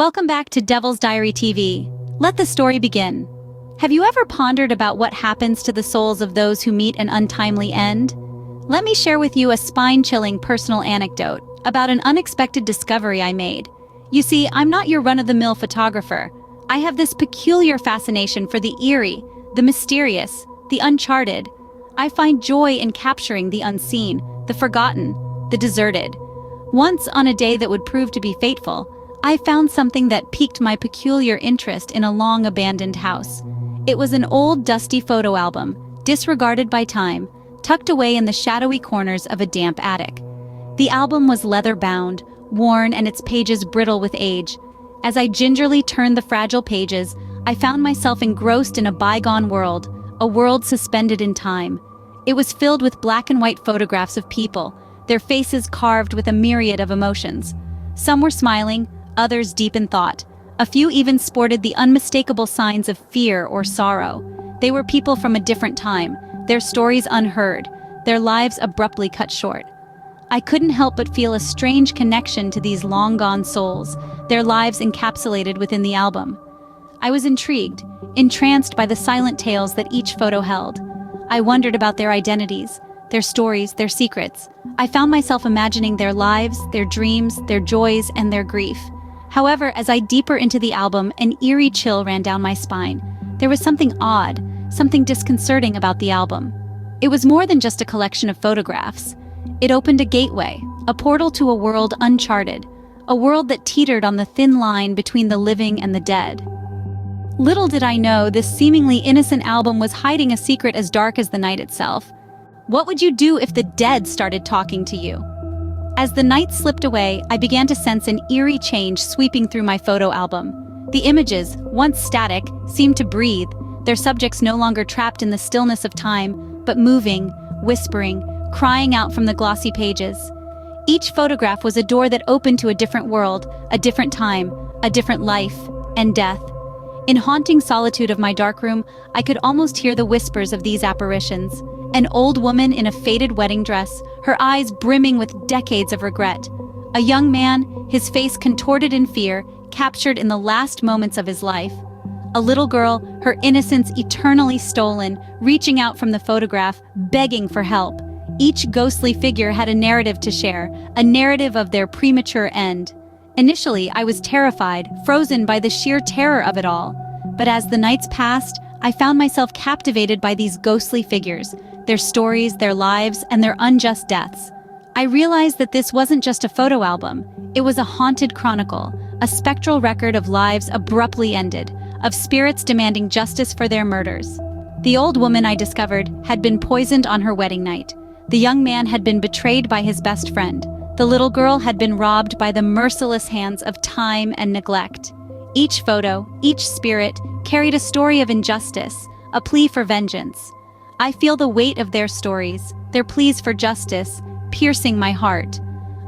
Welcome back to Devil's Diary TV. Let the story begin. Have you ever pondered about what happens to the souls of those who meet an untimely end? Let me share with you a spine-chilling personal anecdote about an unexpected discovery I made. You see, I'm not your run-of-the-mill photographer. I have this peculiar fascination for the eerie, the mysterious, the uncharted. I find joy in capturing the unseen, the forgotten, the deserted. Once, on a day that would prove to be fateful, I found something that piqued my peculiar interest in a long-abandoned house. It was an old, dusty photo album, disregarded by time, tucked away in the shadowy corners of a damp attic. The album was leather-bound, worn and its pages brittle with age. As I gingerly turned the fragile pages, I found myself engrossed in a bygone world, a world suspended in time. It was filled with black and white photographs of people, their faces carved with a myriad of emotions. Some were smiling, others deep in thought. A few even sported the unmistakable signs of fear or sorrow. They were people from a different time, their stories unheard, their lives abruptly cut short. I couldn't help but feel a strange connection to these long-gone souls, their lives encapsulated within the album. I was intrigued, entranced by the silent tales that each photo held. I wondered about their identities, their stories, their secrets. I found myself imagining their lives, their dreams, their joys, and their grief. However, as I deeper into the album, an eerie chill ran down my spine. There was something odd, something disconcerting about the album. It was more than just a collection of photographs. It opened a gateway, a portal to a world uncharted, a world that teetered on the thin line between the living and the dead. Little did I know this seemingly innocent album was hiding a secret as dark as the night itself. What would you do if the dead started talking to you? As the night slipped away, I began to sense an eerie change sweeping through my photo album. The images, once static, seemed to breathe, their subjects no longer trapped in the stillness of time, but moving, whispering, crying out from the glossy pages. Each photograph was a door that opened to a different world, a different time, a different life, and death. In haunting solitude of my darkroom, I could almost hear the whispers of these apparitions. An old woman in a faded wedding dress, her eyes brimming with decades of regret. A young man, his face contorted in fear, captured in the last moments of his life. A little girl, her innocence eternally stolen, reaching out from the photograph, begging for help. Each ghostly figure had a narrative to share, a narrative of their premature end. Initially, I was terrified, frozen by the sheer terror of it all. But as the nights passed, I found myself captivated by these ghostly figures, their stories, their lives, and their unjust deaths. I realized that this wasn't just a photo album. It was a haunted chronicle, a spectral record of lives abruptly ended, of spirits demanding justice for their murders. The old woman, I discovered, had been poisoned on her wedding night. The young man had been betrayed by his best friend. The little girl had been robbed by the merciless hands of time and neglect. Each photo, each spirit, carried a story of injustice, a plea for vengeance. I feel the weight of their stories, their pleas for justice, piercing my heart.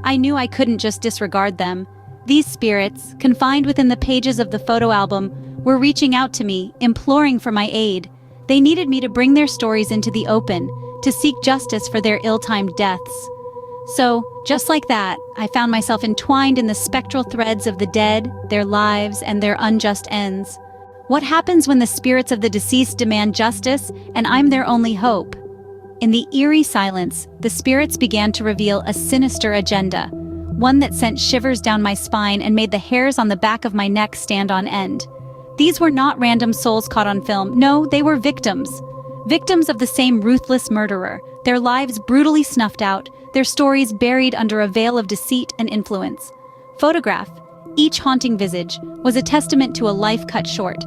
I knew I couldn't just disregard them. These spirits, confined within the pages of the photo album, were reaching out to me, imploring for my aid. They needed me to bring their stories into the open, to seek justice for their ill-timed deaths. So, just like that, I found myself entwined in the spectral threads of the dead, their lives, and their unjust ends. What happens when the spirits of the deceased demand justice, and I'm their only hope? In the eerie silence, the spirits began to reveal a sinister agenda, one that sent shivers down my spine and made the hairs on the back of my neck stand on end. These were not random souls caught on film. No, they were victims. Victims of the same ruthless murderer, their lives brutally snuffed out, their stories buried under a veil of deceit and influence. Photograph, each haunting visage, was a testament to a life cut short.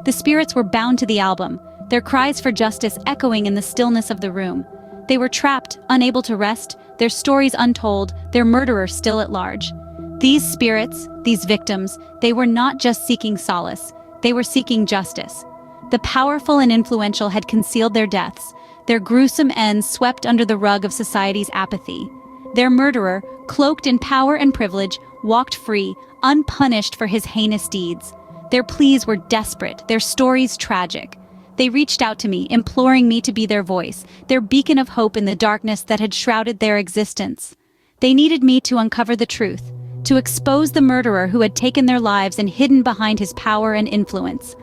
The spirits were bound to the album, their cries for justice echoing in the stillness of the room. They were trapped, unable to rest, their stories untold, their murderer still at large. These spirits, these victims, they were not just seeking solace, they were seeking justice. The powerful and influential had concealed their deaths, their gruesome ends swept under the rug of society's apathy. Their murderer, cloaked in power and privilege, walked free, unpunished for his heinous deeds. Their pleas were desperate, their stories tragic. They reached out to me, imploring me to be their voice, their beacon of hope in the darkness that had shrouded their existence. They needed me to uncover the truth, to expose the murderer who had taken their lives and hidden behind his power and influence.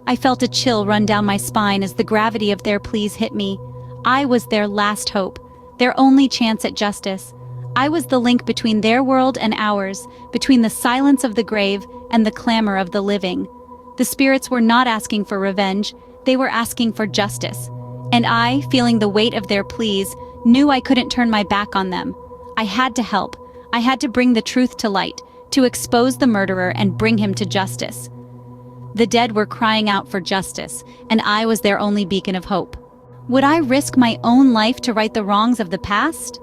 I felt a chill run down my spine as the gravity of their pleas hit me. I was their last hope, their only chance at justice. I was the link between their world and ours, between the silence of the grave and the clamor of the living. The spirits were not asking for revenge, they were asking for justice. And I, feeling the weight of their pleas, knew I couldn't turn my back on them. I had to help. I had to bring the truth to light, to expose the murderer and bring him to justice. The dead were crying out for justice, and I was their only beacon of hope. Would I risk my own life to right the wrongs of the past?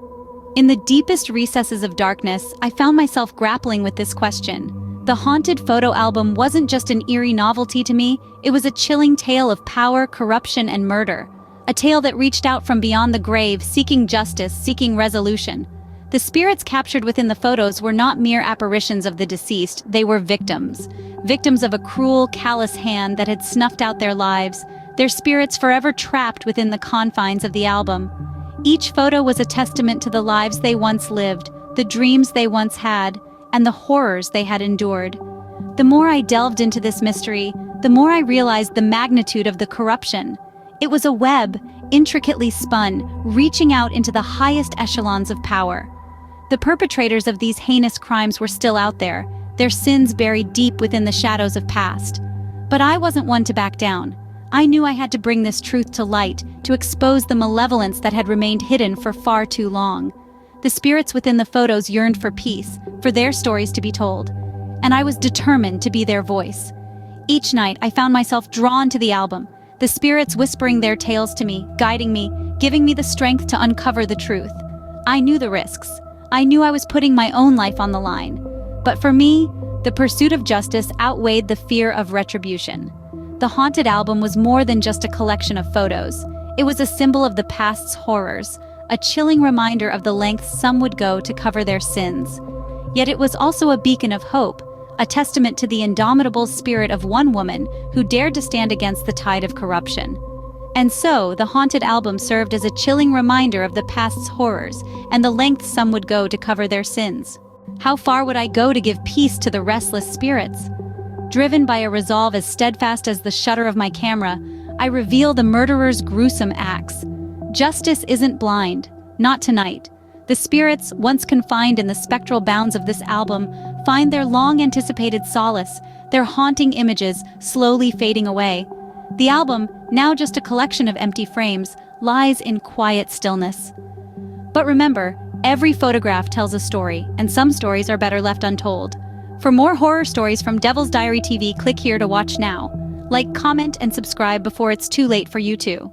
In the deepest recesses of darkness, I found myself grappling with this question. The haunted photo album wasn't just an eerie novelty to me, it was a chilling tale of power, corruption, and murder. A tale that reached out from beyond the grave, seeking justice, seeking resolution. The spirits captured within the photos were not mere apparitions of the deceased, they were victims. Victims of a cruel, callous hand that had snuffed out their lives, their spirits forever trapped within the confines of the album. Each photo was a testament to the lives they once lived, the dreams they once had, and the horrors they had endured. The more I delved into this mystery, the more I realized the magnitude of the corruption. It was a web, intricately spun, reaching out into the highest echelons of power. The perpetrators of these heinous crimes were still out there, their sins buried deep within the shadows of past. But I wasn't one to back down. I knew I had to bring this truth to light, to expose the malevolence that had remained hidden for far too long. The spirits within the photos yearned for peace, for their stories to be told. And I was determined to be their voice. Each night, I found myself drawn to the album, the spirits whispering their tales to me, guiding me, giving me the strength to uncover the truth. I knew the risks. I knew I was putting my own life on the line. But for me, the pursuit of justice outweighed the fear of retribution. The haunted album was more than just a collection of photos. It was a symbol of the past's horrors, a chilling reminder of the lengths some would go to cover their sins. Yet it was also a beacon of hope, a testament to the indomitable spirit of one woman who dared to stand against the tide of corruption. And so, the haunted album served as a chilling reminder of the past's horrors and the lengths some would go to cover their sins. How far would I go to give peace to the restless spirits? Driven by a resolve as steadfast as the shutter of my camera, I reveal the murderer's gruesome acts. Justice isn't blind, not tonight. The spirits, once confined in the spectral bounds of this album, find their long-anticipated solace, their haunting images slowly fading away. The album, now just a collection of empty frames, lies in quiet stillness. But remember, every photograph tells a story, and some stories are better left untold. For more horror stories from Devil's Diary TV, click here to watch now. Like, comment, and subscribe before it's too late for you too.